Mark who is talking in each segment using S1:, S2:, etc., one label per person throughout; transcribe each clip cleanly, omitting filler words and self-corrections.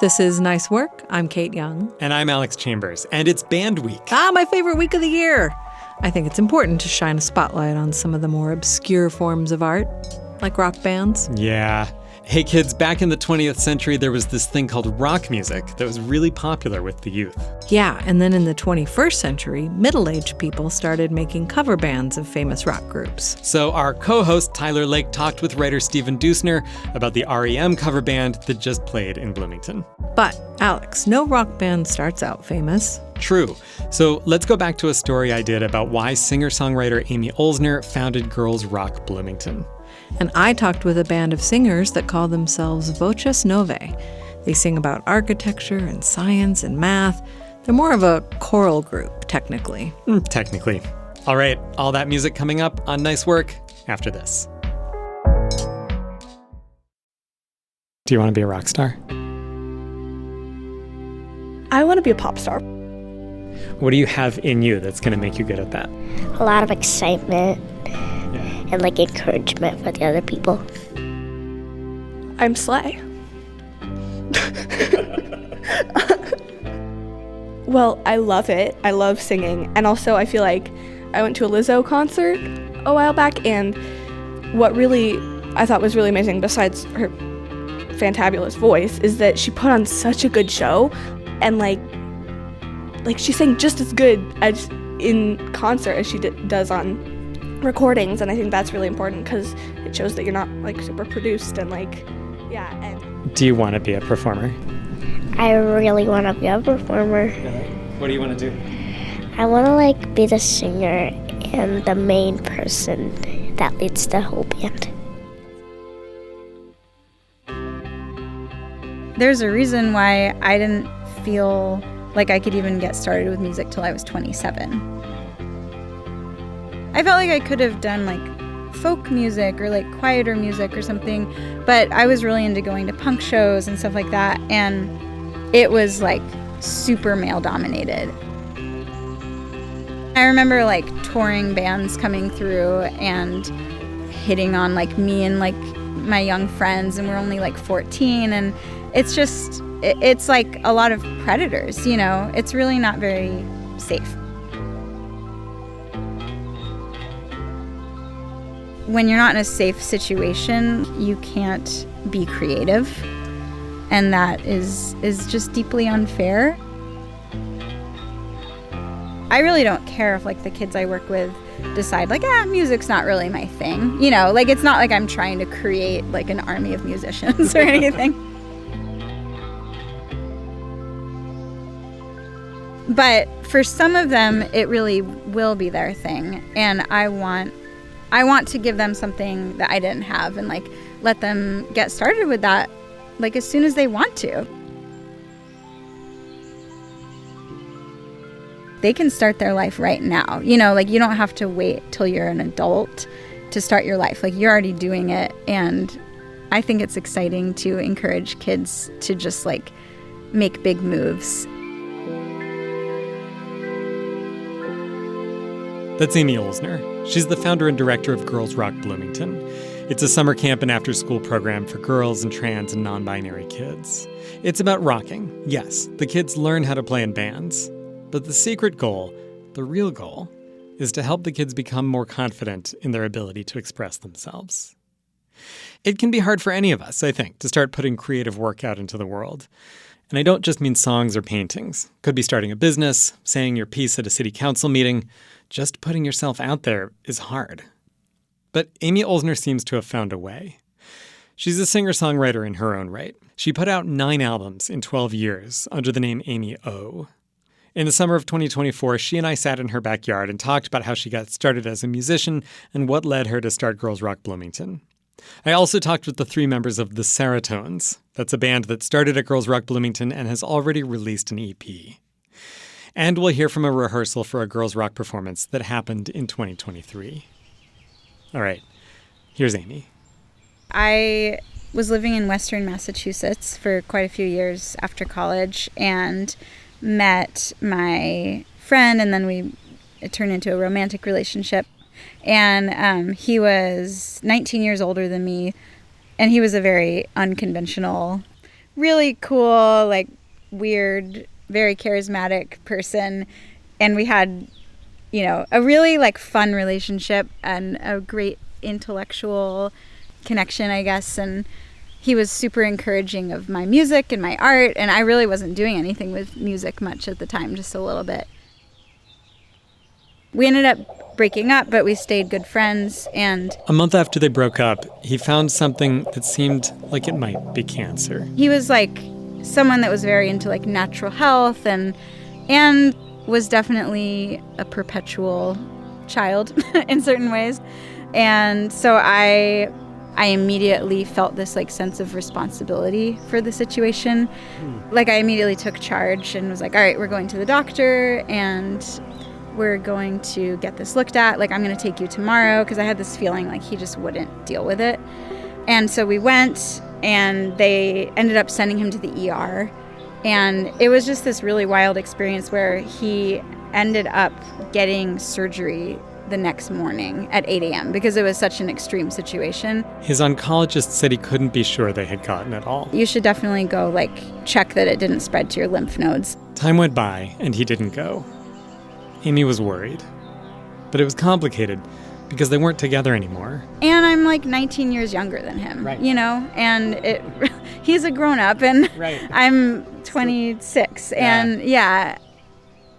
S1: This is Nice Work. I'm Kate Young.
S2: And I'm Alex Chambers. And it's Band Week.
S1: My favorite week of the year. I think it's important to shine a spotlight on some of the more obscure forms of art, like rock bands.
S2: Yeah. Hey kids, back in the 20th century, there was this thing called rock music that was really popular with the youth.
S1: Yeah, and then in the 21st century, middle-aged people started making cover bands of famous rock groups.
S2: So our co-host Tyler Lake talked with writer Stephen Dusner about the R.E.M. cover band that just played in Bloomington.
S1: But, Alex, no rock band starts out famous.
S2: True. So let's go back to a story I did about why singer-songwriter Amy Olsner founded Girls Rock Bloomington.
S1: And I talked with a band of singers that call themselves Voces Novae. They sing about architecture and science and math. They're more of a choral group, technically.
S2: Technically. All right, all that music coming up on Nice Work after this. Do you want to be a rock star?
S3: I want to be a pop star.
S2: What do you have in you that's going to make you good at that?
S4: A lot of excitement. And encouragement for the other people.
S3: I'm Slay. Well, I love it. I love singing. And also I feel like I went to a Lizzo concert a while back, and what really I thought was really amazing, besides her fantabulous voice, is that she put on such a good show, and like she sang just as good as in concert as she does on recordings, and I think that's really important because it shows that you're not super produced and And
S2: do you want to be a performer?
S4: I really want to be a performer.
S2: Really? What do you want to do?
S4: I want to be the singer and the main person that leads the whole band.
S5: There's a reason why I didn't feel like I could even get started with music till I was 27. I felt like I could have done folk music or quieter music or something, but I was really into going to punk shows and stuff like that, and it was super male dominated. I remember touring bands coming through and hitting on me and my young friends, and we're only 14, and it's just it's a lot of predators, it's really not very safe. When you're not in a safe situation, you can't be creative, and that is just deeply unfair. I really don't care if the kids I work with decide music's not really my thing. It's not like I'm trying to create an army of musicians or anything. But for some of them, it really will be their thing, and I want to give them something that I didn't have and let them get started with that as soon as they want to. They can start their life right now. You don't have to wait till you're an adult to start your life. You're already doing it, and I think it's exciting to encourage kids to just make big moves.
S2: That's Amy Olsner. She's the founder and director of Girls Rock Bloomington. It's a summer camp and after-school program for girls and trans and non-binary kids. It's about rocking. Yes, the kids learn how to play in bands. But the secret goal, the real goal, is to help the kids become more confident in their ability to express themselves. It can be hard for any of us, I think, to start putting creative work out into the world. And I don't just mean songs or paintings. Could be starting a business, saying your piece at a city council meeting. Just putting yourself out there is hard. But Amy Olsner seems to have found a way. She's a singer-songwriter in her own right. She put out 9 albums in 12 years under the name Amy O. In the summer of 2024, she and I sat in her backyard and talked about how she got started as a musician and what led her to start Girls Rock Bloomington. I also talked with the 3 members of the Saratones. That's a band that started at Girls Rock Bloomington and has already released an EP. And we'll hear from a rehearsal for a Girls Rock performance that happened in 2023. All right, here's Amy.
S5: I was living in Western Massachusetts for quite a few years after college and met my friend, and then it turned into a romantic relationship. And he was 19 years older than me, and he was a very unconventional really cool, like weird, very charismatic person. And we had, you know, a really like fun relationship and a great intellectual connection, I guess. And he was super encouraging of my music and my art. And I really wasn't doing anything with music much at the time, just a little bit. We ended up breaking up, but we stayed good friends. And
S2: A month after they broke up, he found something that seemed like it might be cancer.
S5: he was like someone that was very into like natural health and was definitely a perpetual child in certain ways. And so I immediately felt this like sense of responsibility for the situation. Like I immediately took charge and was like, all right, we're going to the doctor and we're going to get this looked at. Like, I'm going to take you tomorrow, because I had this feeling like he just wouldn't deal with it. And so we went, and they ended up sending him to the ER. And it was just this really wild experience where he ended up getting surgery the next morning at 8 a.m. because it was such an extreme situation.
S2: His oncologist said he couldn't be sure they had gotten it all.
S5: You should definitely go, like, check that it didn't spread to your lymph nodes.
S2: Time went by, and he didn't go. Amy was worried. But it was complicated because they weren't together anymore.
S5: And I'm like 19 years younger than him,
S2: Right.
S5: you know? And he's a grown-up, and
S2: Right.
S5: I'm 26. And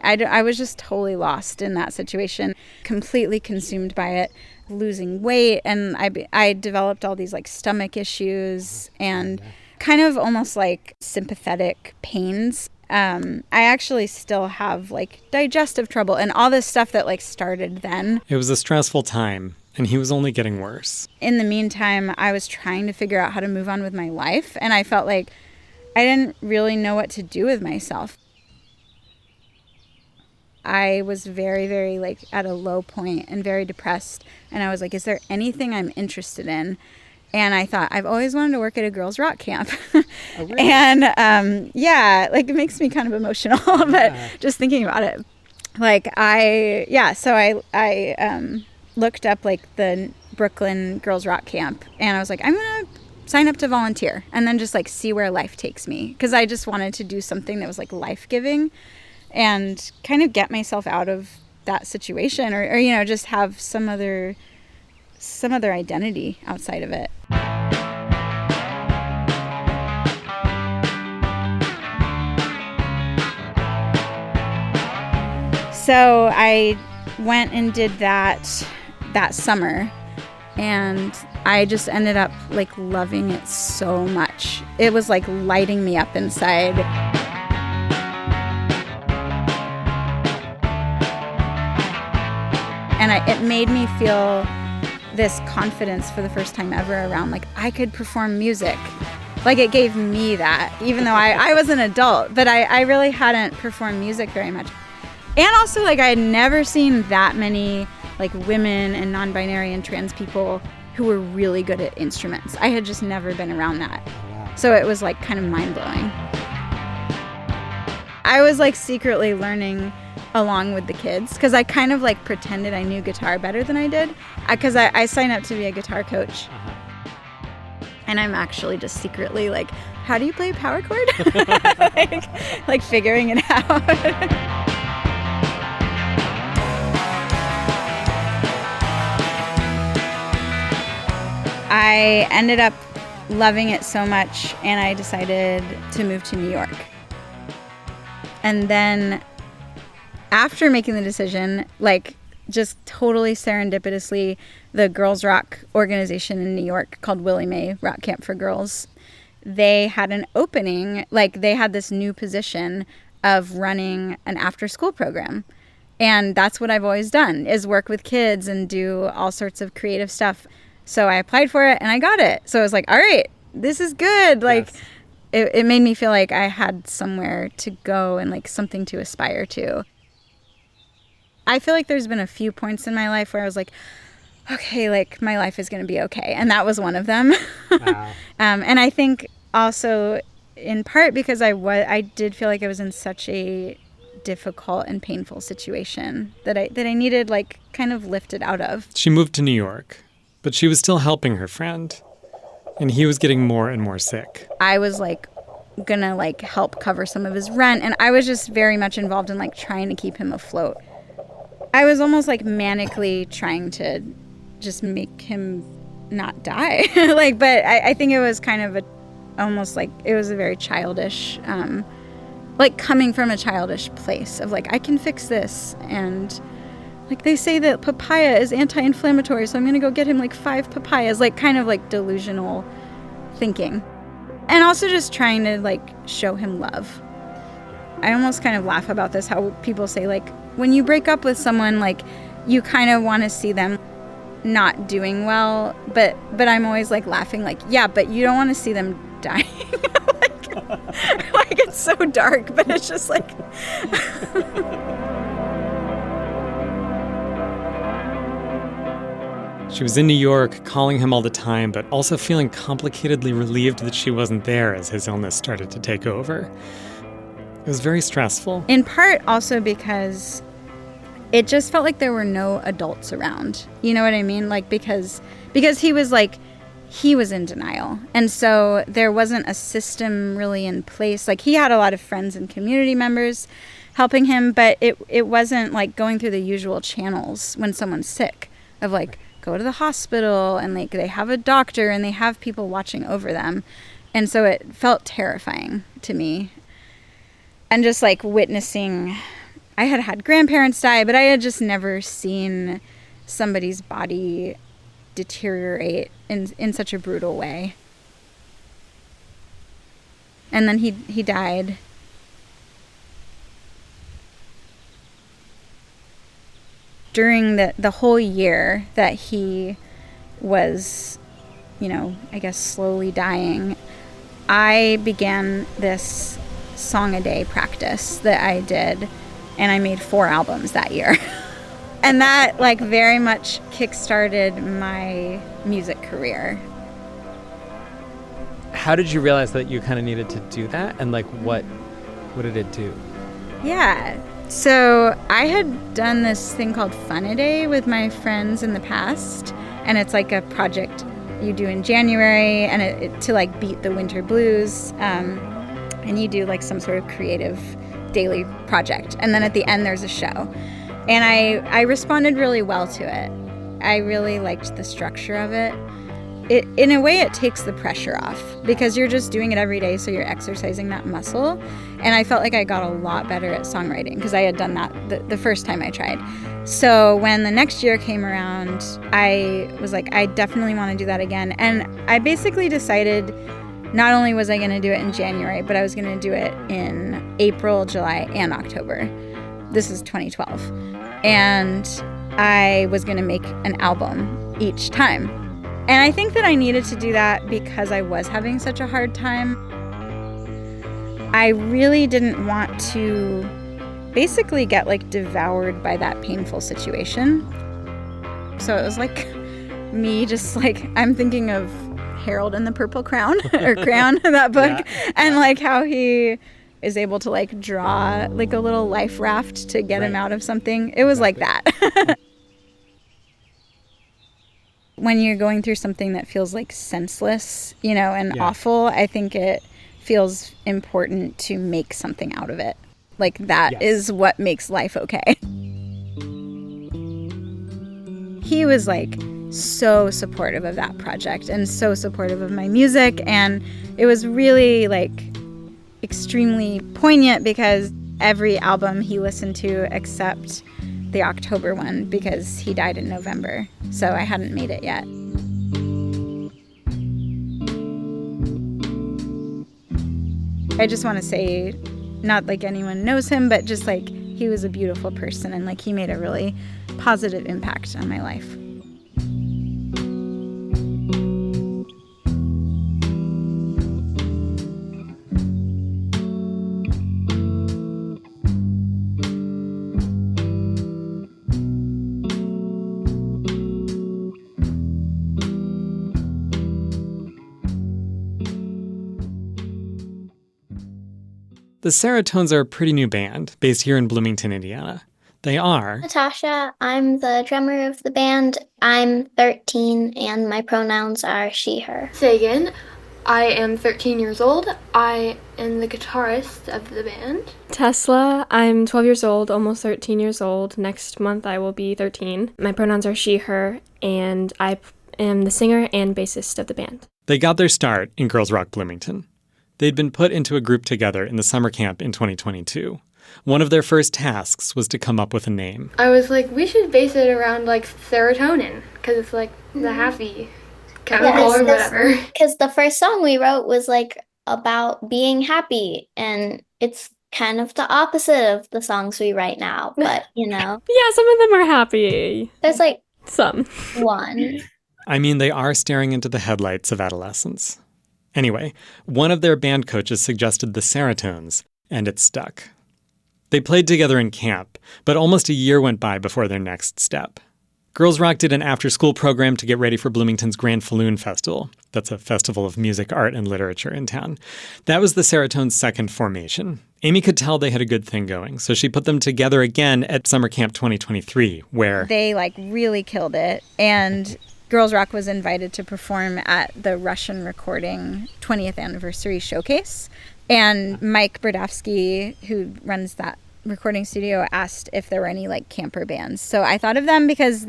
S5: I was just totally lost in that situation, completely consumed by it, losing weight. And I developed all these like stomach issues and kind of almost like sympathetic pains. I actually still have like digestive trouble and all this stuff that like started then.
S2: It was a stressful time, and he was only getting worse.
S5: In the meantime, I was trying to figure out how to move on with my life, and I felt like I didn't really know what to do with myself. I was very, very like at a low point and very depressed, and I was like, is there anything I'm interested in? And I thought, I've always wanted to work at a girls' rock camp.
S2: Oh, really?
S5: And like it makes me kind of emotional, but just thinking about it. Like so I looked up like the Brooklyn Girls Rock Camp, and I was like, I'm going to sign up to volunteer and then just like see where life takes me. Because I just wanted to do something that was like life-giving and kind of get myself out of that situation or you know, just have some other identity outside of it. So I went and did that summer, and I just ended up like loving it so much. It was like lighting me up inside. And it made me feel this confidence for the first time ever around like I could perform music. Like it gave me that, even though I was an adult, but I really hadn't performed music very much. And also like I had never seen that many like women and non-binary and trans people who were really good at instruments. I had just never been around that. So it was like kind of mind-blowing. I was like secretly learning along with the kids because I kind of like pretended I knew guitar better than I did because I signed up to be a guitar coach. And I'm actually just secretly like, how do you play a power chord? like figuring it out. I ended up loving it so much, and I decided to move to New York. And then after making the decision, like just totally serendipitously, the Girls Rock organization in New York called Willie Mae Rock Camp for Girls, they had an opening, like they had this new position of running an after-school program. And that's what I've always done, is work with kids and do all sorts of creative stuff. So I applied for it and I got it. So I was like, all right, this is good. Like, yes. It made me feel like I had somewhere to go and like something to aspire to. I feel like there's been a few points in my life where I was like, okay, like my life is going to be okay. And that was one of them. Wow. And I think also in part because I did feel like I was in such a difficult and painful situation that I needed like kind of lifted out of.
S2: She moved to New York, but she was still helping her friend, and he was getting more and more sick.
S5: I was like gonna like help cover some of his rent. And I was just very much involved in like trying to keep him afloat. I was almost like manically trying to just make him not die. But I think it was kind of almost like it was a very childish, like coming from a childish place of like, I can fix this. And like they say that papaya is anti-inflammatory, so I'm going to go get him like 5 papayas, like kind of like delusional thinking. And also just trying to like show him love. I almost kind of laugh about this, how people say like, when you break up with someone, like you kind of want to see them not doing well, but I'm always like laughing like, yeah, but you don't want to see them dying. like it's so dark, but it's just like
S2: She was in New York, calling him all the time, but also feeling complicatedly relieved that she wasn't there as his illness started to take over. It was very stressful.
S5: In part also because it just felt like there were no adults around. You know what I mean? Like because he was in denial. And so there wasn't a system really in place. Like he had a lot of friends and community members helping him, but it wasn't like going through the usual channels when someone's sick of like go to the hospital and like they have a doctor and they have people watching over them. And so it felt terrifying to me. And just like witnessing, I had grandparents die, but I had just never seen somebody's body deteriorate in such a brutal way. And then he died. During the whole year that he was, I guess slowly dying, I began this song-a-day practice that I did, and I made 4 albums that year. And that like very much kickstarted my music career.
S6: How did you realize that you kind of needed to do that? And like what did it do?
S5: Yeah. So I had done this thing called Fun-A-Day with my friends in the past. And it's like a project you do in January and it to like beat the winter blues. And you do like some sort of creative daily project. And then at the end there's a show. And I responded really well to it. I really liked the structure of it. In a way, it takes the pressure off because you're just doing it every day, so you're exercising that muscle. And I felt like I got a lot better at songwriting because I had done that the first time I tried. So when the next year came around, I was like, I definitely want to do that again. And I basically decided not only was I going to do it in January, but I was going to do it in April, July, and October. This is 2012. And I was going to make an album each time. And I think that I needed to do that because I was having such a hard time. I really didn't want to basically get like devoured by that painful situation. So it was like me just like, I'm thinking of Harold and the Purple Crown or Crayon, that book, and like how he is able to like draw like a little life raft to get him out of something. It was like that. When you're going through something that feels like senseless, and awful, I think it feels important to make something out of it. Like that is what makes life okay. He was like so supportive of that project and so supportive of my music. And it was really like extremely poignant because every album he listened to except the October one because he died in November. So I hadn't made it yet. I just want to say, not like anyone knows him, but just like he was a beautiful person and like he made a really positive impact on my life.
S2: The Seratones are a pretty new band based here in Bloomington, Indiana. They are
S4: Natasha. I'm the drummer of the band. I'm 13 and my pronouns are she, her.
S7: Sagan. I am 13 years old. I am the guitarist of the band.
S8: Tesla, I'm 12 years old, almost 13 years old. Next month I will be 13. My pronouns are she, her, and I am the singer and bassist of the band.
S2: They got their start in Girls Rock Bloomington. They'd been put into a group together in the summer camp in 2022. One of their first tasks was to come up with a name.
S7: I was like, we should base it around like serotonin, because it's like the happy chemical or whatever.
S9: Because the first song we wrote was like about being happy, and it's kind of the opposite of the songs we write now, but you know.
S8: Yeah, some of them are happy.
S9: There's like
S8: some.
S9: One.
S2: I mean, they are staring into the headlights of adolescence. Anyway, one of their band coaches suggested the Serotones, and it stuck. They played together in camp, but almost a year went by before their next step. Girls Rock did an after-school program to get ready for Bloomington's Grand Falloon Festival. That's a festival of music, art, and literature in town. That was the Serotones' second formation. Amy could tell they had a good thing going, so she put them together again at Summer Camp 2023, where
S5: they really killed it. And Girls Rock was invited to perform at the Russian Recording 20th Anniversary Showcase. And Mike Brodowski, who runs that recording studio, asked if there were any camper bands. So I thought of them because,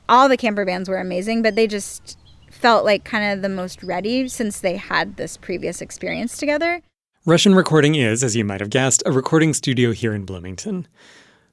S5: all the camper bands were amazing, but they just felt like kind of the most ready since they had this previous experience together.
S2: Russian Recording is, as you might have guessed, a recording studio here in Bloomington.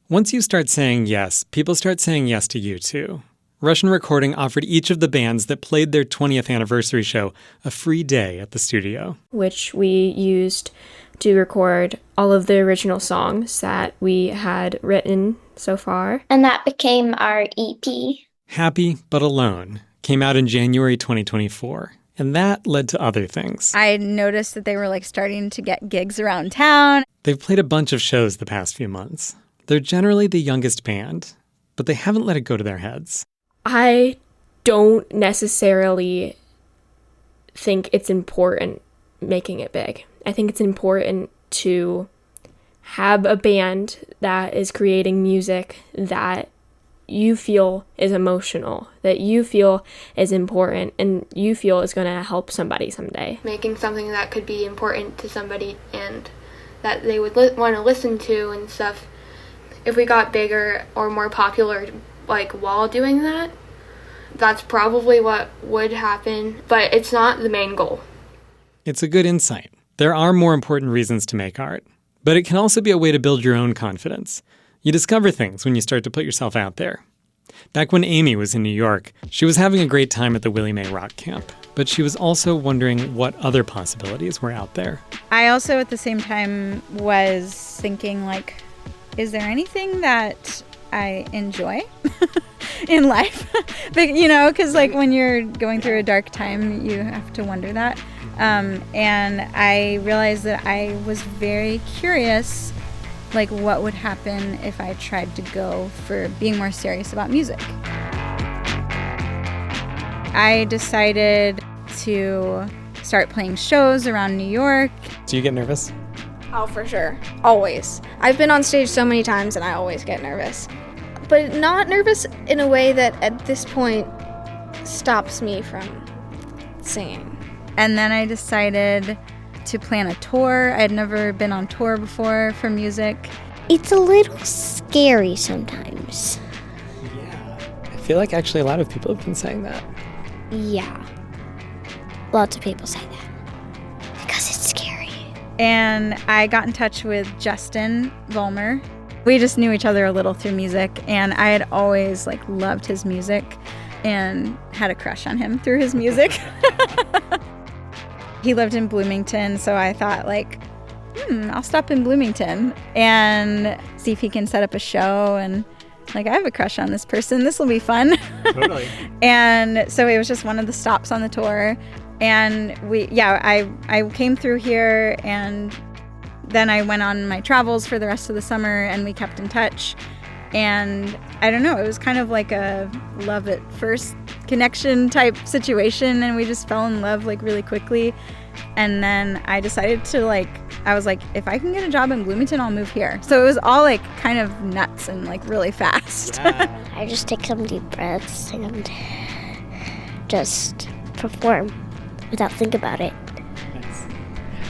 S2: Once you start saying yes, people start saying yes to you too. Russian Recording offered each of the bands that played their 20th anniversary show a free day at the studio,
S8: which we used to record all of the original songs that we had written so far.
S9: And that became our EP.
S2: Happy But Alone came out in January 2024, and that led to other things.
S5: I noticed that they were starting to get gigs around town.
S2: They've played a bunch of shows the past few months. They're generally the youngest band, but they haven't let it go to their heads.
S8: I don't necessarily think it's important making it big. I think it's important to have a band that is creating music that you feel is emotional, that you feel is important, and you feel is going to help somebody someday.
S7: Making something that could be important to somebody and that they would want to listen to and stuff. If we got bigger or more popular while doing that, that's probably what would happen, but it's not the main goal.
S2: It's a good insight. There are more important reasons to make art, but it can also be a way to build your own confidence. You discover things when you start to put yourself out there. Back when Amy was in New York, she was having a great time at the Willie Mae Rock Camp, but she was also wondering what other possibilities were out there.
S5: I also, at the same time, was thinking, is there anything that I enjoy in life? Because when you're going through a dark time, you have to wonder that. And I realized that I was very curious, what would happen if I tried to go for being more serious about music. I decided to start playing shows around New York.
S2: Do you get nervous?
S3: Oh, for sure. Always. I've been on stage so many times and I always get nervous. But not nervous in a way that at this point stops me from singing.
S5: And then I decided to plan a tour. I had never been on tour before for music.
S4: It's a little scary sometimes.
S6: Yeah. I feel like actually a lot of people have been saying that.
S4: Yeah. Lots of people say that. Because it's scary.
S5: And I got in touch with Justin Vollmer. We just knew each other a little through music, and I had always loved his music and had a crush on him through his music. He lived in Bloomington, so I thought I'll stop in Bloomington and see if he can set up a show, and I have a crush on this person. This will be fun.
S2: Totally.
S5: And so it was just one of the stops on the tour, and I came through here, and then I went on my travels for the rest of the summer, and we kept in touch. And I don't know, it was kind of like a love at first connection type situation, and we just fell in love really quickly. And then I decided to I was if I can get a job in Bloomington, I'll move here. So it was all kind of nuts and really fast.
S2: Yeah.
S4: I just take some deep breaths and just perform without thinking about it.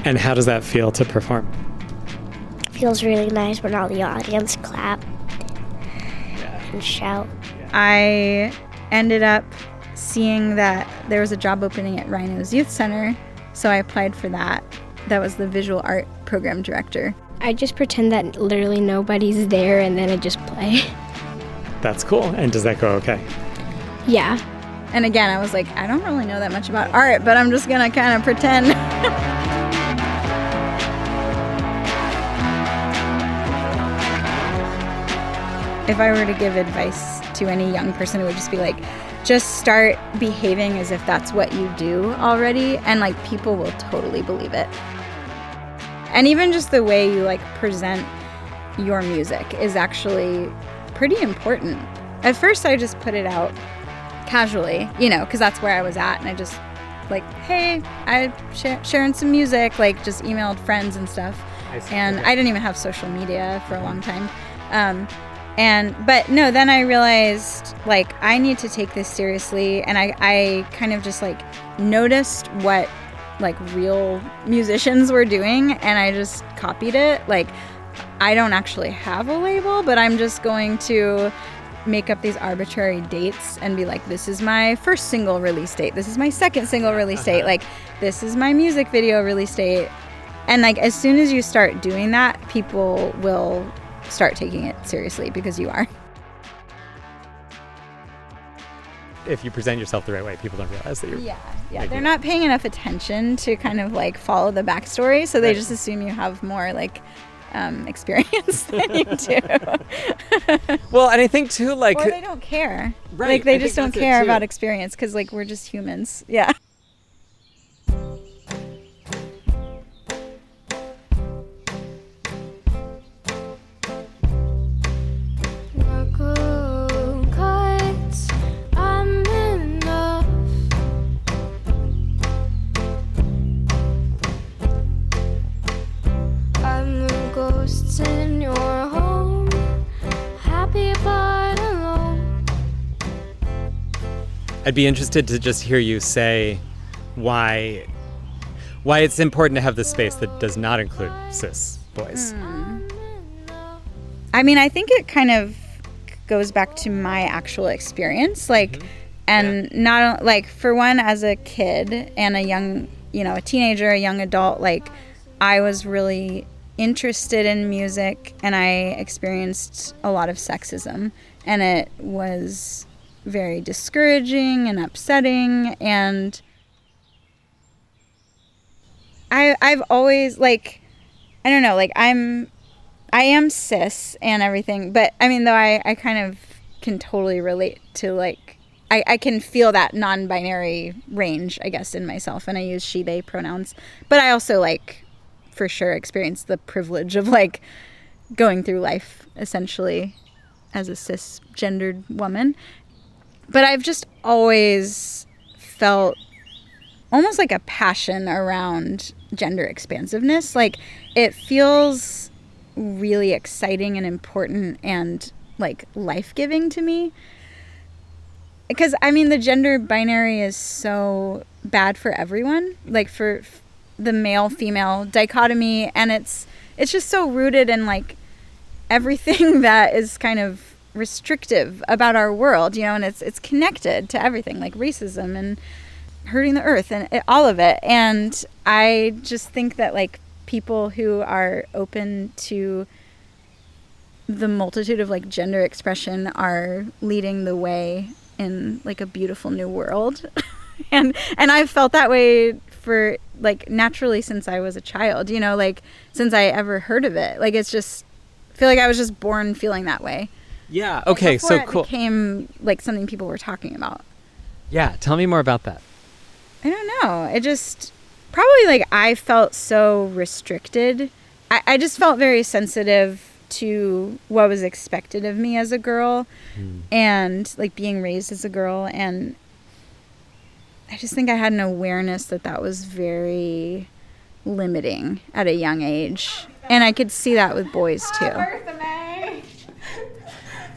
S2: And how does that feel to perform?
S4: It feels really nice when all the audience clap and shout.
S5: I ended up seeing that there was a job opening at Rhino's Youth Center, so I applied for that. That was the visual art program director.
S10: I just pretend that literally nobody's there and then I just play.
S2: That's cool. And does that go okay?
S10: Yeah.
S5: And again, I was like, I don't really know that much about art, but I'm just gonna kind of pretend. If I were to give advice to any young person, it would just be like, just start behaving as if that's what you do already, and like people will totally believe it. And even just the way you like present your music is actually pretty important. At first I just put it out casually, you know, because that's where I was at, and I just like, hey, I sharing some music, like just emailed friends and stuff. And I didn't even have social media for a long time. But no, then I realized like I need to take this seriously, and I kind of just like noticed what like real musicians were doing, and I just copied it. Like, I don't actually have a label, but I'm just going to make up these arbitrary dates and be like, this is my first single release date, this is my second single release date, like this is my music video release date. And like as soon as you start doing that, people will start taking it seriously because you are.
S2: If you present yourself the right way, people don't realize that you're...
S5: Yeah. They're not paying enough attention to kind of like follow the backstory, so they just assume you have more like experience than you do.
S2: Well, and I think too, like...
S5: Or they don't care.
S2: Right.
S5: Like they just don't care about experience because like we're just humans. Yeah.
S10: In your home, happy but alone.
S2: I'd be interested to just hear you say why it's important to have this space that does not include cis boys.
S5: I mean, I think it kind of goes back to my actual experience, like, and not like for one, as a kid and a young, a teenager, a young adult, like I was really interested in music, and I experienced a lot of sexism, and it was very discouraging and upsetting. And I've always like, I don't know, like I am cis and everything, but I mean, though I kind of can totally relate to like, I can feel that non-binary range, I guess, in myself, and I use she, they pronouns, but I also like for sure experienced the privilege of like going through life essentially as a cisgendered woman. But I've just always felt almost like a passion around gender expansiveness. Like it feels really exciting and important and like life-giving to me. Because I mean, the gender binary is so bad for everyone, like for the male-female dichotomy, and it's just so rooted in like everything that is kind of restrictive about our world, and it's connected to everything, like racism and hurting the earth and all of it. And I just think that like people who are open to the multitude of like gender expression are leading the way in like a beautiful new world. and I've felt that way for like naturally since I was a child, like since I ever heard of it. Like it's just, I feel like I was just born feeling that way.
S2: Yeah. Okay. So
S5: it
S2: cool.
S5: Became like something people were talking about.
S2: Yeah. Tell me more about that.
S5: I don't know. It just probably like I felt so restricted. I just felt very sensitive to what was expected of me as a girl and like being raised as a girl, and I just think I had an awareness that was very limiting at a young age. And I could see that with boys too.
S3: Hi, Bertha May.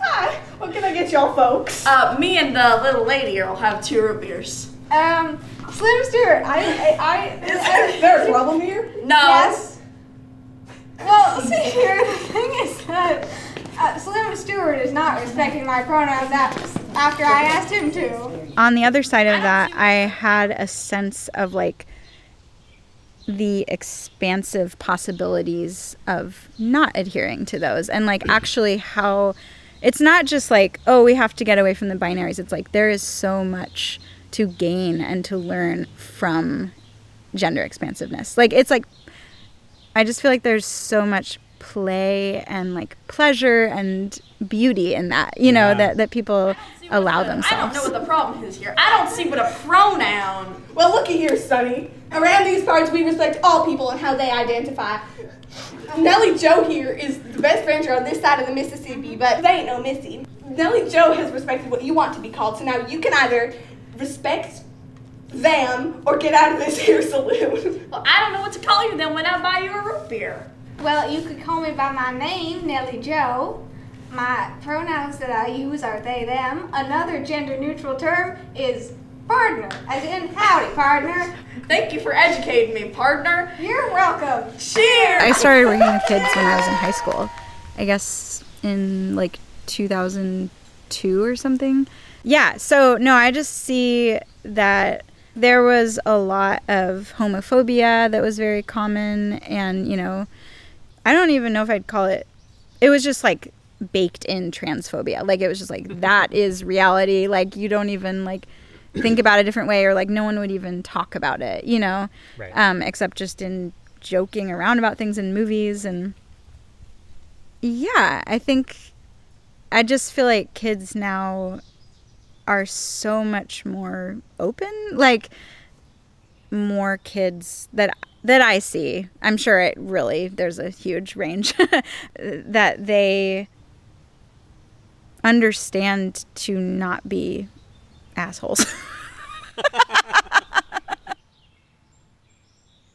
S3: Hi, what can I get y'all folks?
S11: Me and the little lady will have 2 root beers.
S3: Slim Stewart, is there a problem here?
S11: No.
S3: Yes. Well, see here, the thing is that Slim Stewart is not respecting my pronouns after I asked him to.
S5: On the other side of that, I had a sense of like the expansive possibilities of not adhering to those, and like actually how it's not just like, oh, we have to get away from the binaries. It's like there is so much to gain and to learn from gender expansiveness. Like, it's like, I just feel like there's so much play and like pleasure and beauty in that, you know, that people allow themselves.
S11: I don't know what the problem is here. I don't see what a pronoun.
S3: Well, looky here, Sonny. Around these parts, we respect all people and how they identify. Nellie Jo here is the best rancher on this side of the Mississippi, but they ain't no Missy. Nellie Jo has respected what you want to be called, so now you can either respect them or get out of this here saloon.
S11: Well, I don't know what to call you then when I buy you a root beer.
S12: Well, you could call me by my name, Nellie Jo. My pronouns that I use are they, them. Another gender-neutral term is partner, as in howdy, partner.
S11: Thank you for educating me, partner.
S12: You're welcome.
S11: Cheers!
S5: I started working with kids when I was in high school. I guess in like 2002 or something. Yeah, so no, I just see that there was a lot of homophobia that was very common, and, you know, I don't even know if I'd call it was just like baked in transphobia. Like, it was just like, that is reality. Like, you don't even like think about it a different way, or like no one would even talk about it, you know, right. Except just in joking around about things in movies. And yeah, I just feel like kids now are so much more open, like more kids that I see. I'm sure there's a huge range that they understand to not be assholes.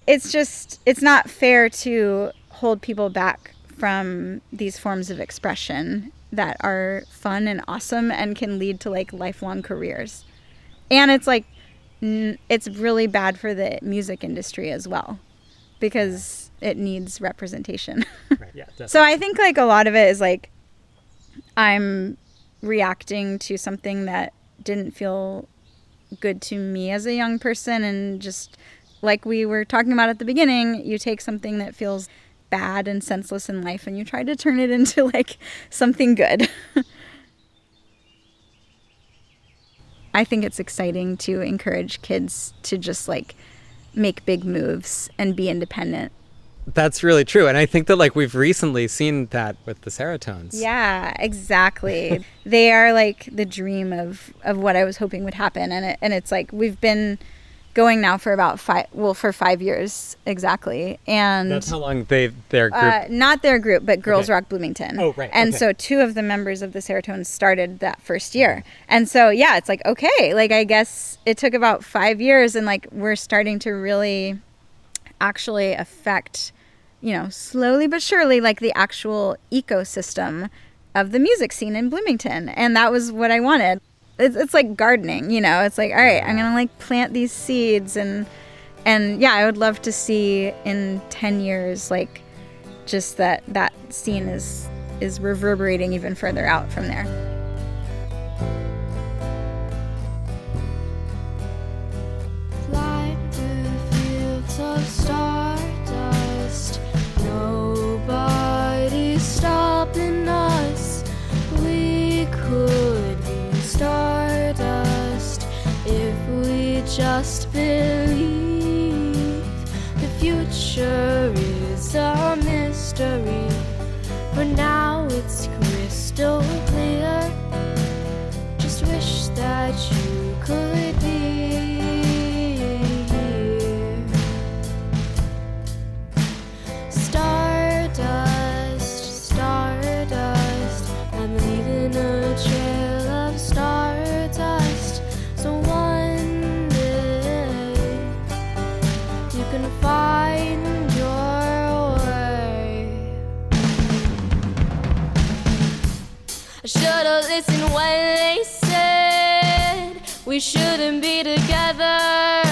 S5: It's not fair to hold people back from these forms of expression that are fun and awesome and can lead to like lifelong careers. And it's like, it's really bad for the music industry as well, because it needs representation.
S6: Right, yeah, definitely.
S5: So I think like a lot of it is like, I'm reacting to something that didn't feel good to me as a young person, and just like we were talking about at the beginning, you take something that feels bad and senseless in life and you try to turn it into like something good. I think it's exciting to encourage kids to just like make big moves and be independent.
S6: That's really true. And I think that like we've recently seen that with the Serotones.
S5: Yeah, exactly. They are like the dream of what I was hoping would happen. And it's like, we've been going now for about 5 years exactly. And
S6: that's how long their group?
S5: Not their group, but Girls Rock Bloomington.
S6: Oh, right.
S5: And so 2 of the members of the Serotones started that first year. And so, yeah, it's like, okay, like I guess it took about 5 years, and like we're starting to really actually affect, you know, slowly but surely, like the actual ecosystem of the music scene in Bloomington. And that was what I wanted. It's like gardening, you know, it's like, all right, I'm going to like plant these seeds, and yeah, I would love to see in 10 years, like just that scene is reverberating even further out from there.
S13: Fly through fields of stardust, nobody's stopping us. We could be stardust if we just believe. The future is a mystery, for now it's crystal clear. Just wish that you could be here. Stardust, stardust, I'm leaving a trail of stardust. So one day you can find your way. I should've listened when they said we shouldn't be together.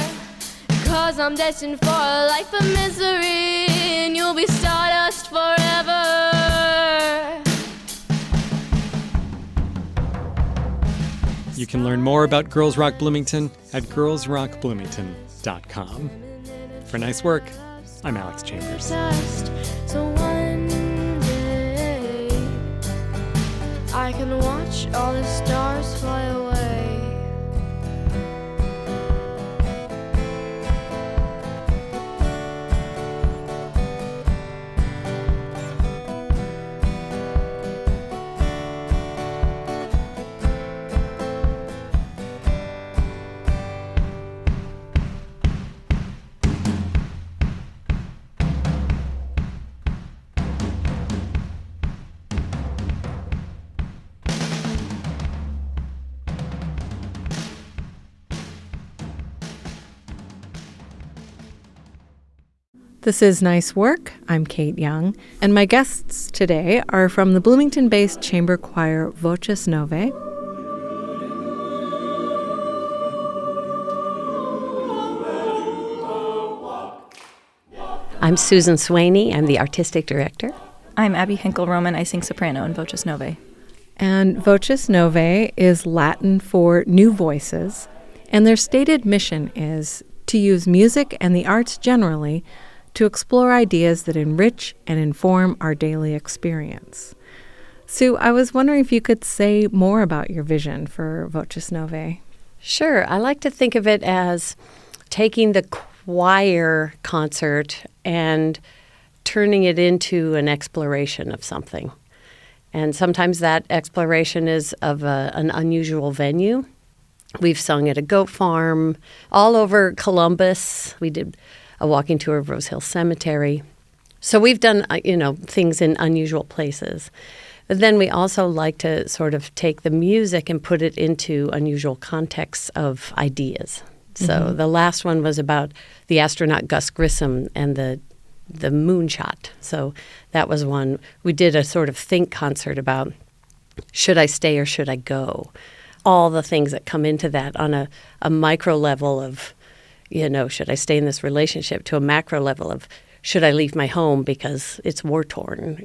S13: 'cause I'm destined for a life of misery, and you'll be stardust forever.
S2: You can learn more about Girls Rock Bloomington at girlsrockbloomington.com. For Nice Work, I'm Alex Chambers.
S13: So one day I can watch all the stars fly away.
S1: This is Nice Work. I'm Kate Young, and my guests today are from the Bloomington-based chamber choir Voces Novae.
S14: I'm Susan Swaney. I'm the artistic director.
S15: I'm Abby Hinkle-Roman. I sing soprano in Voces Novae.
S1: And Voces Novae is Latin for new voices, and their stated mission is to use music and the arts generally to explore ideas that enrich and inform our daily experience. Sue, I was wondering if you could say more about your vision for Voces Novae.
S14: Sure. I like to think of it as taking the choir concert and turning it into an exploration of something. And sometimes that exploration is of an unusual venue. We've sung at a goat farm all over Columbus. We did a walking tour of Rose Hill Cemetery. So we've done, things in unusual places. But then we also like to sort of take the music and put it into unusual contexts of ideas. So the last one was about the astronaut Gus Grissom and the moonshot. So that was one. We did a sort of think concert about should I stay or should I go? All the things that come into that on a micro level of, should I stay in this relationship, to a macro level of should I leave my home because it's war-torn,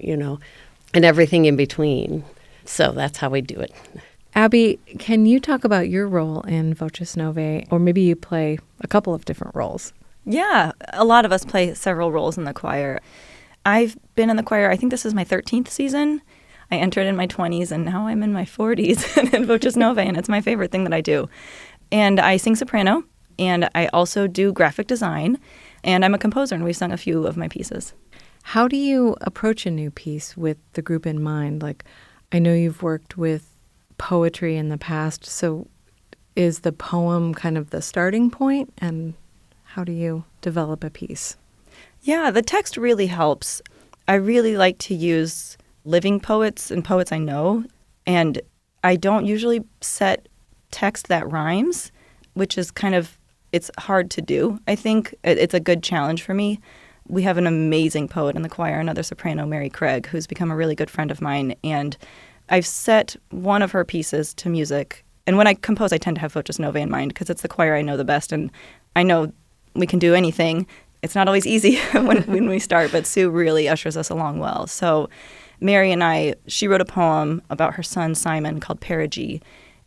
S14: and everything in between. So that's how we do it.
S1: Abby, can you talk about your role in Voces Novae, or maybe you play a couple of different roles?
S15: Yeah, a lot of us play several roles in the choir. I've been in the choir, I think this is my 13th season. I entered in my 20s, and now I'm in my 40s in Voces Novae, and it's my favorite thing that I do. And I sing soprano, and I also do graphic design, and I'm a composer, and we've sung a few of my pieces.
S1: How do you approach a new piece with the group in mind? Like, I know you've worked with poetry in the past, so is the poem kind of the starting point, and how do you develop a piece?
S15: Yeah, the text really helps. I really like to use living poets and poets I know, and I don't usually set text that rhymes, which is it's hard to do. I think it's a good challenge for me. We have an amazing poet in the choir, another soprano, Mary Craig, who's become a really good friend of mine, and I've set one of her pieces to music. And when I compose, I tend to have Voces Novae in mind because it's the choir I know the best, and I know we can do anything. It's not always easy when we start, but Sue really ushers us along well. So Mary and she wrote a poem about her son, Simon, called Perigee,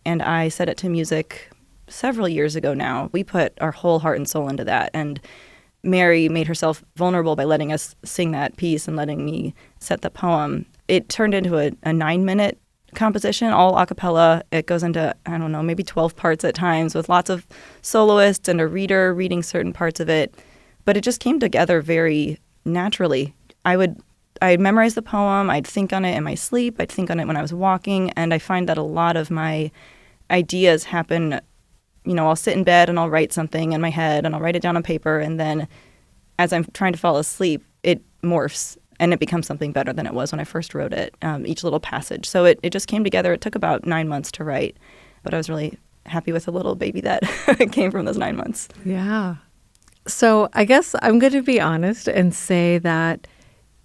S15: and I set it to music several years ago now. We put our whole heart and soul into that, and Mary made herself vulnerable by letting us sing that piece and letting me set the poem. It turned into a 9-minute composition, all a cappella. It goes into, maybe 12 parts at times with lots of soloists and a reader reading certain parts of it. But it just came together very naturally. I'd memorize the poem, I'd think on it in my sleep, I'd think on it when I was walking, and I find that a lot of my ideas happen, I'll sit in bed and I'll write something in my head and I'll write it down on paper, and then as I'm trying to fall asleep, it morphs and it becomes something better than it was when I first wrote it, each little passage. So it just came together. It took about 9 months to write, but I was really happy with the little baby that came from those 9 months.
S1: Yeah. So I guess I'm going to be honest and say that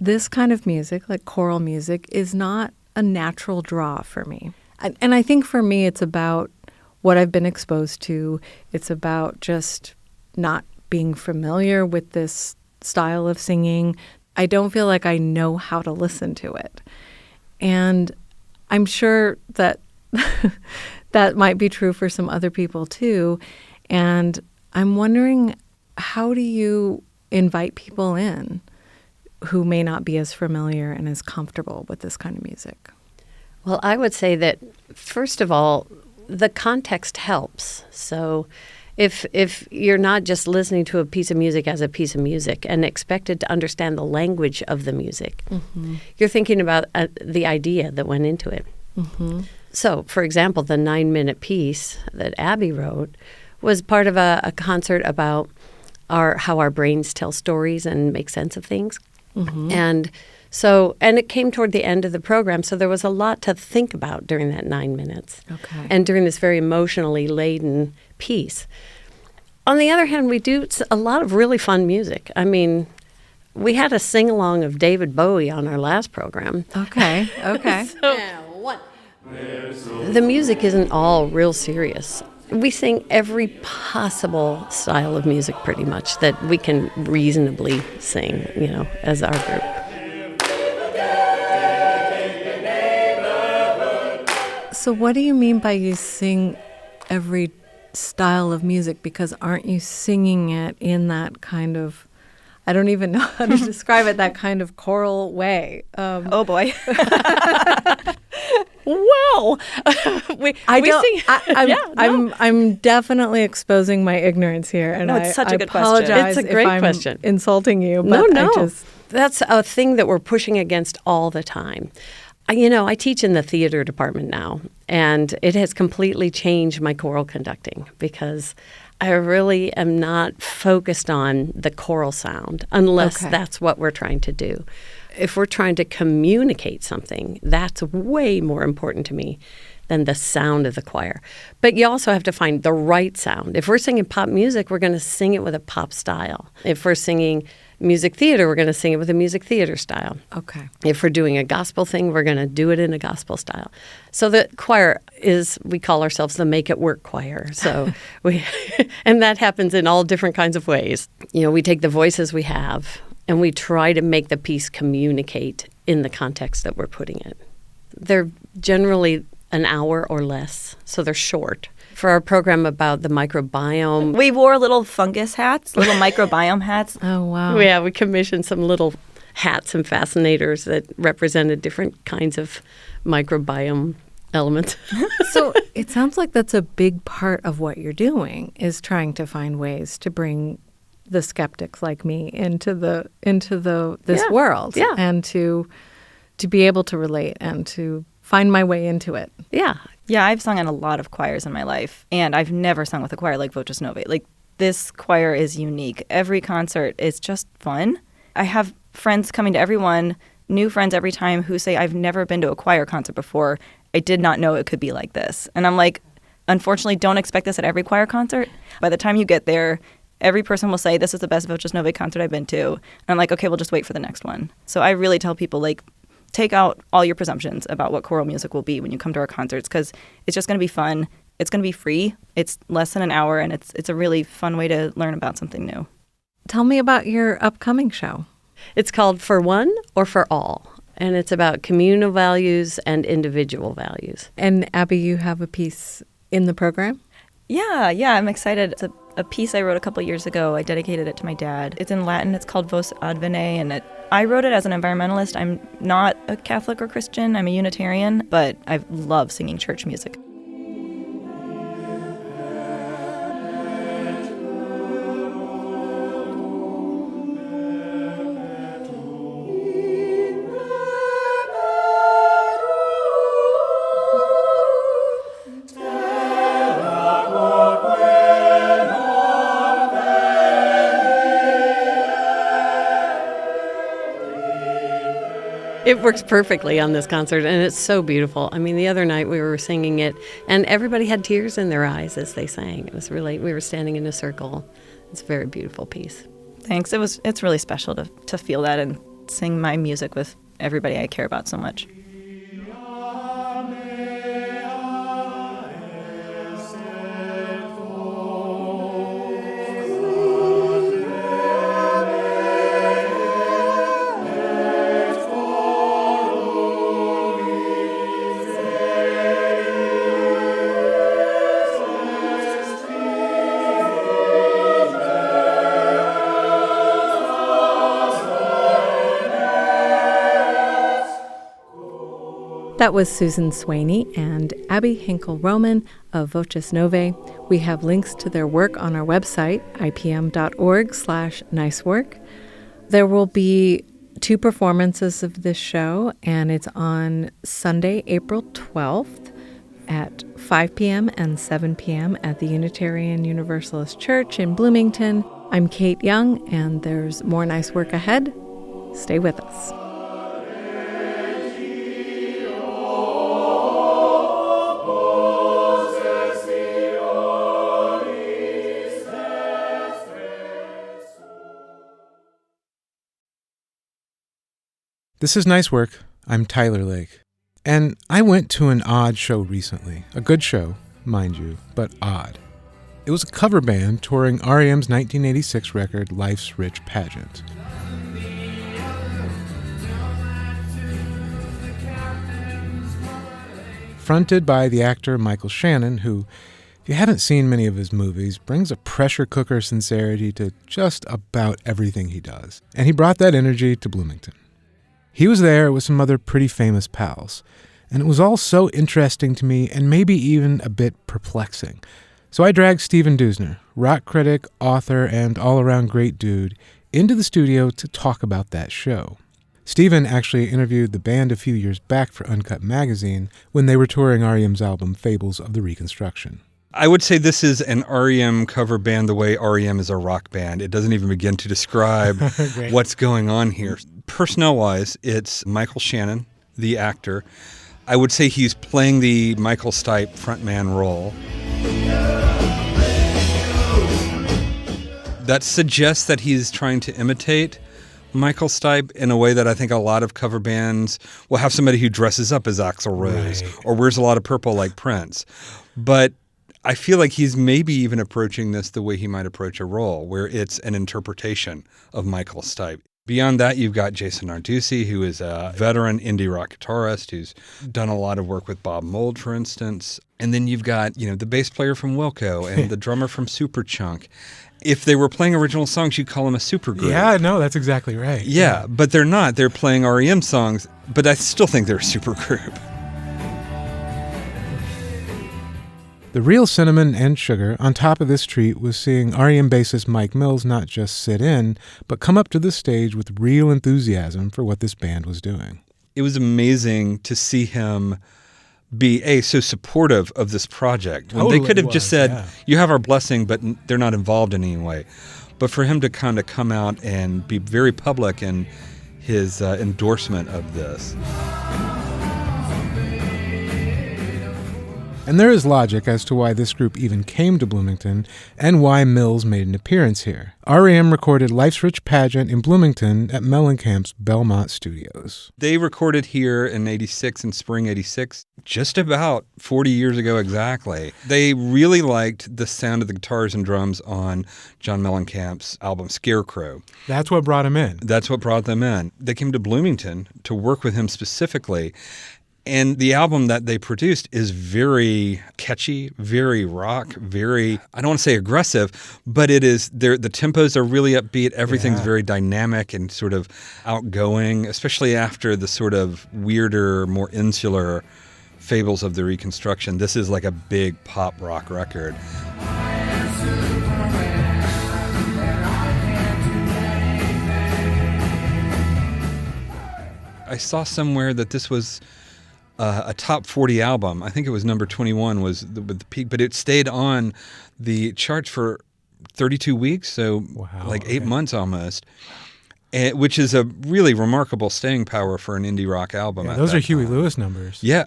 S1: this kind of music, like choral music, is not a natural draw for me. And I think for me, it's about what I've been exposed to. It's about just not being familiar with this style of singing. I don't feel like I know how to listen to it. And I'm sure that that might be true for some other people too. And I'm wondering, how do you invite people in who may not be as familiar and as comfortable with this kind of music?
S14: Well, I would say that, first of all, the context helps. So if you're not just listening to a piece of music as a piece of music and expected to understand the language of the music, you're thinking about the idea that went into it. So, for example, the 9-minute piece that Abby wrote was part of a concert about how our brains tell stories and make sense of things. And it came toward the end of the program, so there was a lot to think about during that 9 minutes.
S1: Okay.
S14: And during this very emotionally laden piece. On the other hand, we do a lot of really fun music. I mean, we had a sing-along of David Bowie on our last program.
S1: Okay.
S14: The music isn't all real serious. We sing every possible style of music pretty much that we can reasonably sing, as our group.
S1: So what do you mean by you sing every style of music? Because aren't you singing it in that kind of, I don't even know how to describe it, that kind of choral way?
S15: Oh, boy.
S14: Well,
S1: I'm definitely exposing my ignorance here, and
S15: no, it's such a good
S1: question.
S14: It's a great question.
S1: Insulting you, but
S14: no. That's a thing that we're pushing against all the time. I teach in the theater department now, and it has completely changed my choral conducting because I really am not focused on the choral sound unless that's what we're trying to do. If we're trying to communicate something, that's way more important to me than the sound of the choir. But you also have to find the right sound. If we're singing pop music, we're going to sing it with a pop style. If we're singing music theater, we're going to sing it with a music theater style.
S1: Okay.
S14: If we're doing a gospel thing, we're going to do it in a gospel style. So the choir we call ourselves the Make It Work choir. So and that happens in all different kinds of ways. We take the voices we have and we try to make the piece communicate in the context that we're putting it. They're generally an hour or less, so they're short. For our program about the microbiome,
S15: we wore little fungus hats, little microbiome hats.
S1: Oh, wow.
S14: Yeah, we commissioned some little hats and fascinators that represented different kinds of microbiome elements.
S1: So it sounds like that's a big part of what you're doing, is trying to find ways to bring the skeptics like me into this world, and to be able to relate and to find my way into it.
S15: Yeah, I've sung in a lot of choirs in my life, and I've never sung with a choir like Voces Novae. Like, this choir is unique. Every concert is just fun. I have friends coming to everyone, new friends every time, who say, I've never been to a choir concert before. I did not know it could be like this. And I'm like, unfortunately, don't expect this at every choir concert. By the time you get there, every person will say, this is the best Voces Novae concert I've been to. And I'm like, okay, we'll just wait for the next one. So I really tell people, take out all your presumptions about what choral music will be when you come to our concerts, because it's just going to be fun. It's going to be free. It's less than an hour, and it's a really fun way to learn about something new.
S1: Tell me about your upcoming show.
S14: It's called For One or For All, and it's about communal values and individual values.
S1: And Abby, you have a piece in the program?
S15: Yeah, I'm excited. It's a piece I wrote a couple years ago. I dedicated it to my dad. It's in Latin. It's called Voces Novae, and I wrote it as an environmentalist. I'm not a Catholic or Christian. I'm a Unitarian, but I love singing church music.
S14: It works perfectly on this concert, and it's so beautiful. I mean, the other night we were singing it, and everybody had tears in their eyes as they sang. It was really, we were standing in a circle. It's a very beautiful piece.
S15: Thanks. It's really special to feel that and sing my music with everybody I care about so much.
S1: That was Susan Swaney and Abby Hinkle-Roman of Voces Novae. We have links to their work on our website, ipm.org/nicework. There will be 2 performances of this show, and it's on Sunday, April 12th at 5 p.m. and 7 p.m. at the Unitarian Universalist Church in Bloomington. I'm Kate Young, and there's more nice work ahead. Stay with us.
S16: This is Nice Work. I'm Tyler Lake. And I went to an odd show recently. A good show, mind you, but odd. It was a cover band touring R.E.M's 1986 record, Life's Rich Pageant. Fronted by the actor Michael Shannon, who, if you haven't seen many of his movies, brings a pressure cooker sincerity to just about everything he does. And he brought that energy to Bloomington. He was there with some other pretty famous pals, and it was all so interesting to me and maybe even a bit perplexing. So I dragged Stephen Dusner, rock critic, author, and all-around great dude, into the studio to talk about that show. Stephen actually interviewed the band a few years back for Uncut Magazine when they were touring R.E.M's album Fables of the Reconstruction.
S17: I would say this is an R.E.M. cover band the way R.E.M. is a rock band. It doesn't even begin to describe what's going on here. Personnel-wise, it's Michael Shannon, the actor. I would say he's playing the Michael Stipe frontman role. That suggests that he's trying to imitate Michael Stipe in a way that I think a lot of cover bands will have somebody who dresses up as Axl Rose or wears a lot of purple like Prince. But I feel like he's maybe even approaching this the way he might approach a role, where it's an interpretation of Michael Stipe. Beyond that, you've got Jason Narducci, who is a veteran indie rock guitarist who's done a lot of work with Bob Mould, for instance. And then you've got, the bass player from Wilco and the drummer from Superchunk. If they were playing original songs, you'd call them a supergroup.
S16: Yeah, no, that's exactly right.
S17: Yeah, but they're not. They're playing R.E.M. songs, but I still think they're a supergroup.
S16: The real cinnamon and sugar on top of this treat was seeing R.E.M. bassist Mike Mills not just sit in, but come up to the stage with real enthusiasm for what this band was doing.
S17: It was amazing to see him be, so supportive of this project. Totally they could have just said, you have our blessing, but they're not involved in any way. But for him to kind of come out and be very public in his endorsement of this.
S16: And there is logic as to why this group even came to Bloomington and why Mills made an appearance here. R.E.M. recorded Life's Rich Pageant in Bloomington at Mellencamp's Belmont Studios.
S17: They recorded here in '86, in spring '86, just about 40 years ago exactly. They really liked the sound of the guitars and drums on John Mellencamp's album Scarecrow.
S16: That's what brought him in.
S17: That's what brought them in. They came to Bloomington to work with him specifically. And the album that they produced is very catchy, very rock, very, I don't want to say aggressive, but it is, the tempos are really upbeat. Everything's very dynamic and sort of outgoing, especially after the sort of weirder, more insular Fables of the Reconstruction. This is like a big pop rock record. I saw somewhere that this was a top 40 album. I think it was number 21 was the peak, but it stayed on the charts for 32 weeks, so 8 months almost, which is a really remarkable staying power for an indie rock album.
S16: Yeah, those are Huey Lewis numbers.
S17: Yeah.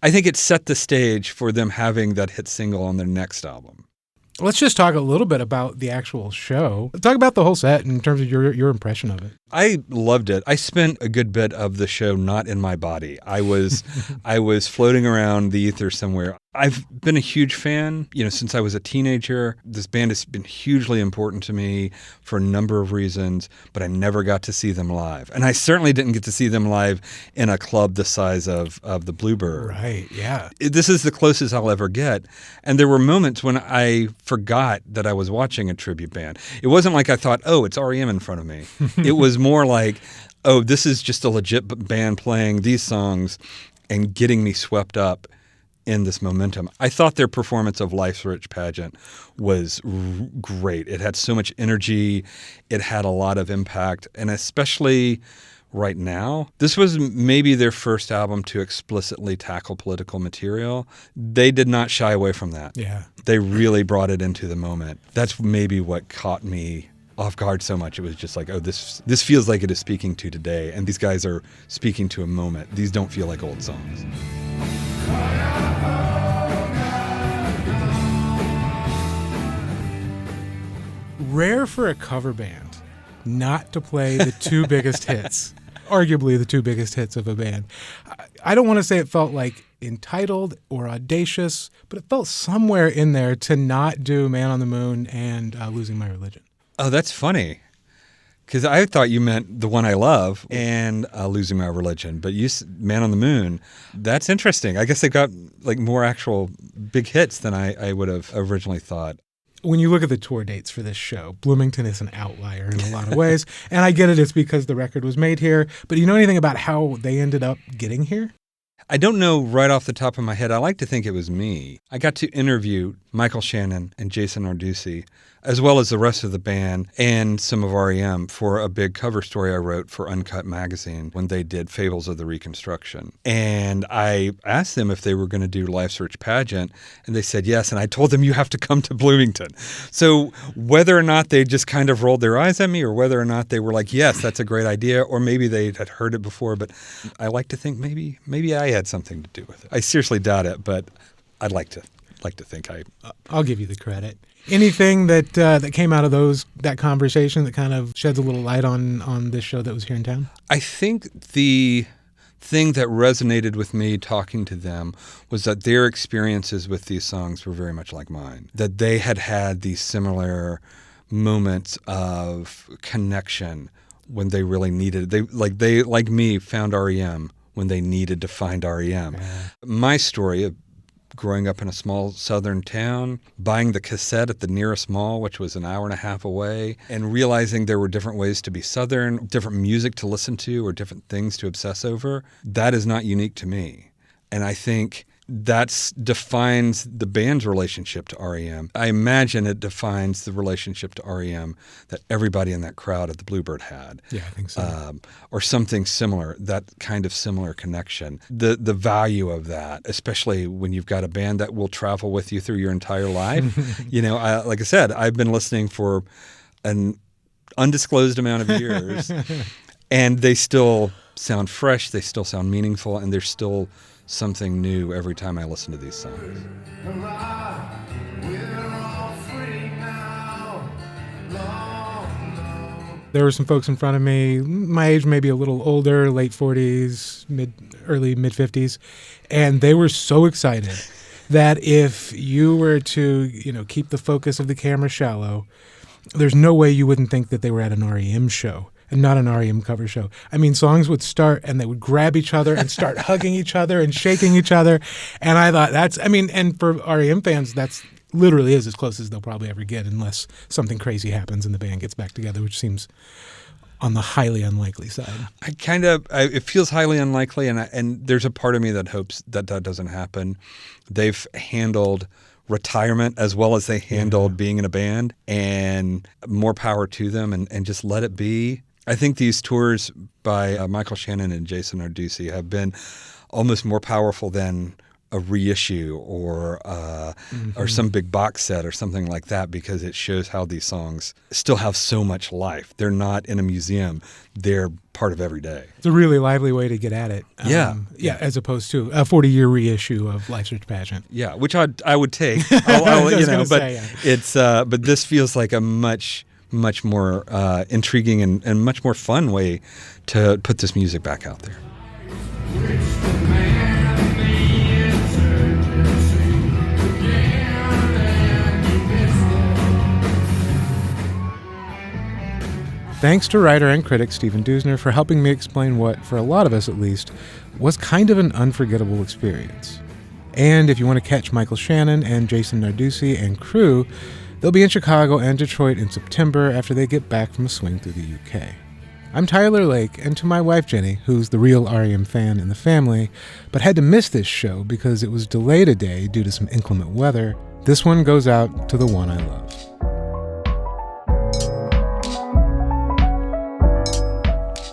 S17: I think it set the stage for them having that hit single on their next album.
S16: Let's just talk a little bit about the actual show. Talk about the whole set in terms of your impression of it.
S17: I loved it. I spent a good bit of the show not in my body. I was floating around the ether somewhere. I've been a huge fan, since I was a teenager. This band has been hugely important to me for a number of reasons, but I never got to see them live. And I certainly didn't get to see them live in a club the size of the Bluebird.
S16: Right, yeah.
S17: This is the closest I'll ever get. And there were moments when I forgot that I was watching a tribute band. It wasn't like I thought, oh, it's R.E.M. in front of me. It was more like oh, this is just a legit band playing these songs and getting me swept up in this momentum. I thought their performance of Life's Rich Pageant was great. It had so much energy. It had a lot of impact. And especially right now, this was maybe their first album to explicitly tackle political material. They did not shy away from that.
S16: Yeah.
S17: They really brought it into the moment. That's maybe what caught me off guard so much. It was just like, oh, this feels like it is speaking to today, and these guys are speaking to a moment. These don't feel like old songs.
S16: Rare for a cover band not to play the two biggest hits, arguably the two biggest hits of a band. I don't want to say it felt like entitled or audacious, but it felt somewhere in there to not do Man on the Moon and Losing My Religion.
S17: Oh, that's funny. Because I thought you meant The One I Love and Losing My Religion. But Man on the Moon, that's interesting. I guess they got like more actual big hits than I would have originally thought.
S16: When you look at the tour dates for this show, Bloomington is an outlier in a lot of ways. And I get it, it's because the record was made here. But do you know anything about how they ended up getting here?
S17: I don't know right off the top of my head. I like to think it was me. I got to interview Michael Shannon and Jason Narducy, as well as the rest of the band and some of R.E.M. for a big cover story I wrote for Uncut Magazine when they did Fables of the Reconstruction. And I asked them if they were going to do Life's Rich Pageant, and they said yes. And I told them, you have to come to Bloomington. So whether or not they just kind of rolled their eyes at me, or whether or not they were like, yes, that's a great idea, or maybe they had heard it before, but I like to think maybe I had something to do with it. I seriously doubt it, but I'd like to think
S16: I'll give you the credit. Anything that came out of that conversation that kind of sheds a little light on this show that was here in town?
S17: I think the thing that resonated with me talking to them was that their experiences with these songs were very much like mine. That they had these similar moments of connection when they really needed it. They like me found R.E.M. when they needed to find R.E.M. Yeah. My story of growing up in a small southern town, buying the cassette at the nearest mall, which was an hour and a half away, and realizing there were different ways to be Southern, different music to listen to, or different things to obsess over, that is not unique to me. And I think that defines the band's relationship to R.E.M. I imagine it defines the relationship to R.E.M. that everybody in that crowd at the Bluebird had.
S16: Yeah, I think so.
S17: Or something similar, that kind of similar connection. The value of that, especially when you've got a band that will travel with you through your entire life. Like I said, I've been listening for an undisclosed amount of years, and they still sound fresh, they still sound meaningful, and they're still something new every time I listen to these songs.
S16: There were some folks in front of me, my age, maybe a little older, late 40s, early mid 50s, and they were so excited that if you were to, keep the focus of the camera shallow, there's no way you wouldn't think that they were at an R.E.M. show. And not an R.E.M. cover show. I mean, songs would start and they would grab each other and start hugging each other and shaking each other. And I thought and for R.E.M. fans, that's literally is as close as they'll probably ever get unless something crazy happens and the band gets back together, which seems on the highly unlikely side.
S17: It feels highly unlikely, and there's a part of me that hopes that doesn't happen. They've handled retirement as well as they handled being in a band, and more power to them, and just let it be. I think these tours by Michael Shannon and Jason Narducy have been almost more powerful than a reissue or some big box set or something like that, because it shows how these songs still have so much life. They're not in a museum. They're part of every day.
S16: It's a really lively way to get at it. As opposed to a 40-year reissue of Life's Rich Pageant.
S17: Yeah, which I would take. But this feels like a much more intriguing and much more fun way to put this music back out there.
S16: Thanks to writer and critic Stephen Dusner for helping me explain what, for a lot of us at least, was kind of an unforgettable experience. And if you want to catch Michael Shannon and Jason Narducy and crew, they'll be in Chicago and Detroit in September after they get back from a swing through the UK. I'm Tyler Lake, and to my wife Jenny, who's the real R.E.M. fan in the family, but had to miss this show because it was delayed a day due to some inclement weather, this one goes out to the one I love.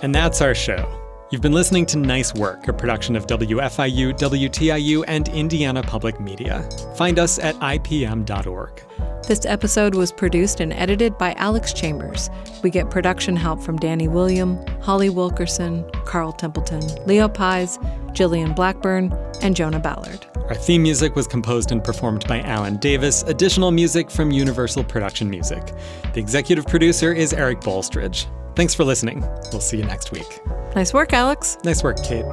S2: And that's our show. You've been listening to Nice Work, a production of WFIU, WTIU, and Indiana Public Media. Find us at ipm.org.
S1: This episode was produced and edited by Alex Chambers. We get production help from Danny William, Holly Wilkerson, Carl Templeton, Leo Pies, Jillian Blackburn, and Jonah Ballard.
S2: Our theme music was composed and performed by Alan Davis. Additional music from Universal Production Music. The executive producer is Eric Bolstridge. Thanks for listening. We'll see you next week.
S1: Nice work, Alex.
S2: Nice work, Kate.